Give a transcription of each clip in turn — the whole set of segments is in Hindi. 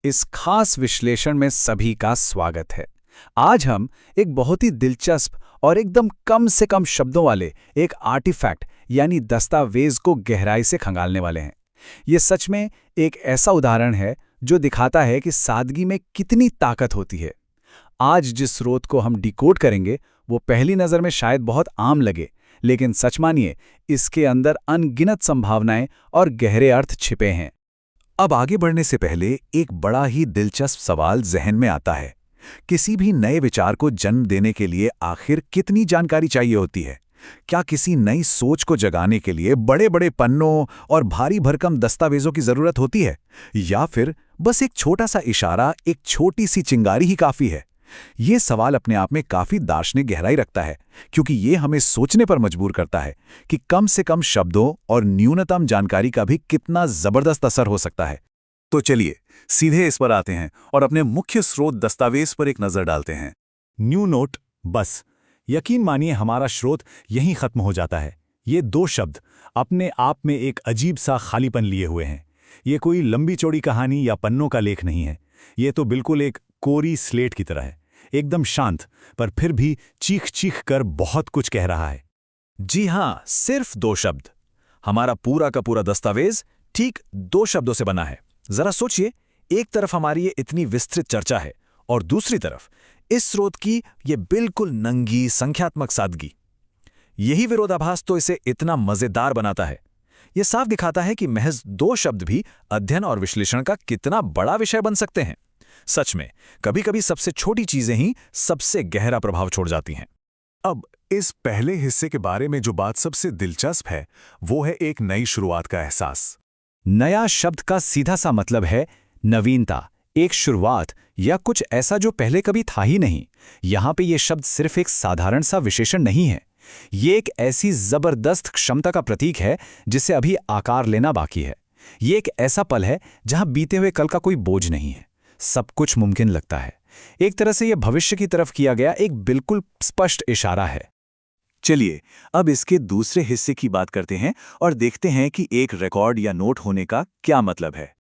इस खास विश्लेषण में सभी का स्वागत है। आज हम एक बहुत ही दिलचस्प और एकदम कम से कम शब्दों वाले एक आर्टिफैक्ट यानी दस्तावेज को गहराई से खंगालने वाले हैं। ये सच में एक ऐसा उदाहरण है जो दिखाता है कि सादगी में कितनी ताकत होती है। आज जिस स्रोत को हम डिकोड करेंगे वो पहली नज़र में शायद बहुत आम लगे, लेकिन सच मानिए इसके अंदर अनगिनत संभावनाएं और गहरे अर्थ छिपे हैं। अब आगे बढ़ने से पहले एक बड़ा ही दिलचस्प सवाल जहन में आता है। किसी भी नए विचार को जन्म देने के लिए आखिर कितनी जानकारी चाहिए होती है? क्या किसी नई सोच को जगाने के लिए बड़े बड़े पन्नों और भारी भरकम दस्तावेजों की जरूरत होती है, या फिर बस एक छोटा सा इशारा, एक छोटी सी चिंगारी ही काफी है? ये सवाल अपने आप में काफी दार्शनिक गहराई रखता है, क्योंकि ये हमें सोचने पर मजबूर करता है कि कम से कम शब्दों और न्यूनतम जानकारी का भी कितना जबरदस्त असर हो सकता है। तो चलिए सीधे इस पर आते हैं और अपने मुख्य स्रोत दस्तावेज पर एक नजर डालते हैं। New note. बस यकीन मानिए हमारा स्रोत यहीं खत्म हो जाता है। ये दो शब्द अपने आप में एक अजीब सा खालीपन लिए हुए हैं। ये कोई लंबी चौड़ी कहानी या पन्नों का लेख नहीं है। ये तो बिल्कुल एक कोरी स्लेट की तरह है, एकदम शांत, पर फिर भी चीख चीख कर बहुत कुछ कह रहा है। जी हाँ, सिर्फ दो शब्द। हमारा पूरा का पूरा दस्तावेज ठीक दो शब्दों से बना है। जरा सोचिए, एक तरफ हमारी ये इतनी विस्तृत चर्चा है और दूसरी तरफ इस स्रोत की ये बिल्कुल नंगी संख्यात्मक सादगी। यही विरोधाभास तो इसे इतना मजेदार बनाता है। ये साफ दिखाता है कि महज दो शब्द भी अध्ययन और विश्लेषण का कितना बड़ा विषय बन सकते हैं। सच में कभी-कभी सबसे छोटी चीजें ही सबसे गहरा प्रभाव छोड़ जाती हैं। अब इस पहले हिस्से के बारे में जो बात सबसे दिलचस्प है वो है एक नई शुरुआत का एहसास। नया शब्द का सीधा सा मतलब है नवीनता, एक शुरुआत या कुछ ऐसा जो पहले कभी था ही नहीं। यहां पे ये शब्द सिर्फ एक साधारण सा विशेषण नहीं है। ये एक ऐसी जबरदस्त क्षमता का प्रतीक है जिसे अभी आकार लेना बाकी है। ये एक ऐसा पल है जहां बीते हुए कल का कोई बोझ नहीं है, सब कुछ मुमकिन लगता है। एक तरह से यह भविष्य की तरफ किया गया एक बिल्कुल स्पष्ट इशारा है। चलिए अब इसके दूसरे हिस्से की बात करते हैं और देखते हैं कि एक रिकॉर्ड या नोट होने का क्या मतलब है।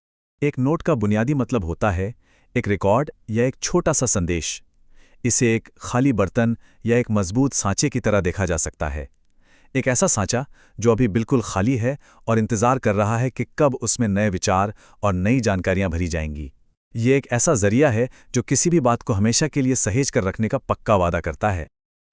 एक नोट का बुनियादी मतलब होता है एक रिकॉर्ड या एक छोटा सा संदेश। इसे एक खाली बर्तन या एक मजबूत सांचे की तरह देखा जा सकता है। एक ऐसा सांचा जो अभी बिल्कुल खाली है और इंतजार कर रहा है कि कब उसमें नए विचार और नई जानकारियां भरी जाएंगी। ये एक ऐसा जरिया है जो किसी भी बात को हमेशा के लिए सहेज कर रखने का पक्का वादा करता है।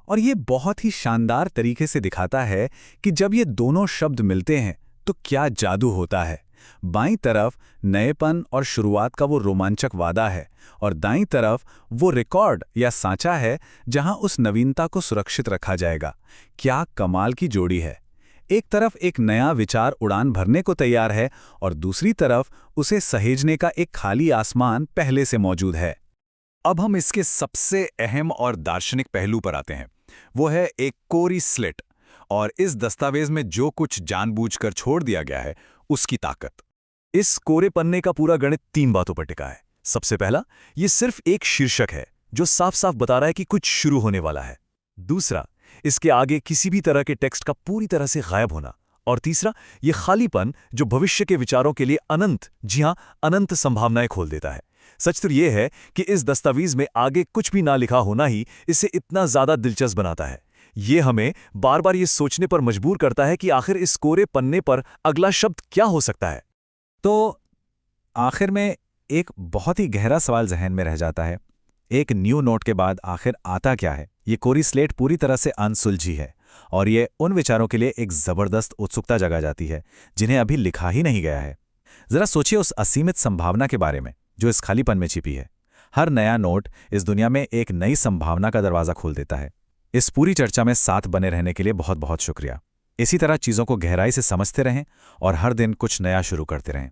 और ये बहुत ही शानदार तरीके से दिखाता है कि जब ये दोनों शब्द मिलते हैं तो क्या जादू होता है। बाईं तरफ नएपन और शुरुआत का वो रोमांचक वादा है, और दाईं तरफ वो रिकॉर्ड या सांचा है जहां उस नवीनता को सुरक्षित रखा जाएगा। क्या कमाल की जोड़ी है। एक तरफ एक नया विचार उड़ान भरने को तैयार है और दूसरी तरफ उसे सहेजने का एक खाली आसमान पहले से मौजूद है। अब हम इसके सबसे अहम और दार्शनिक पहलू पर आते हैं। वो है एक कोरी स्लेट, और इस दस्तावेज में जो कुछ जानबूझकर छोड़ दिया गया है उसकी ताकत। इस कोरे पन्ने का पूरा गणित तीन बातों पर टिका है। सबसे पहला, ये सिर्फ एक शीर्षक है जो साफ साफ बता रहा है कि कुछ शुरू होने वाला है। दूसरा, इसके आगे किसी भी तरह के टेक्स्ट का पूरी तरह से गायब होना। और तीसरा, ये खालीपन जो भविष्य के विचारों के लिए अनंत, जी हां, अनंत संभावनाएं खोल देता है। सच तो यह है कि इस दस्तावेज में आगे कुछ भी ना लिखा होना ही इसे इतना ज्यादा दिलचस्प बनाता है। ये हमें बार बार ये सोचने पर मजबूर करता है कि आखिर इस कोरे पन्ने पर अगला शब्द क्या हो सकता है। तो आखिर में एक बहुत ही गहरा सवाल जहन में रह जाता है। एक न्यू नोट के बाद आखिर आता क्या है? ये कोरी स्लेट पूरी तरह से अनसुलझी है, और ये उन विचारों के लिए एक जबरदस्त उत्सुकता जगा जाती है जिन्हें अभी लिखा ही नहीं गया है। जरा सोचिए उस असीमित संभावना के बारे में जो इस खालीपन में छिपी है। हर नया नोट इस दुनिया में एक नई संभावना का दरवाजा खोल देता है। इस पूरी चर्चा में साथ बने रहने के लिए बहुत बहुत शुक्रिया। इसी तरह चीज़ों को गहराई से समझते रहें और हर दिन कुछ नया शुरू करते रहें।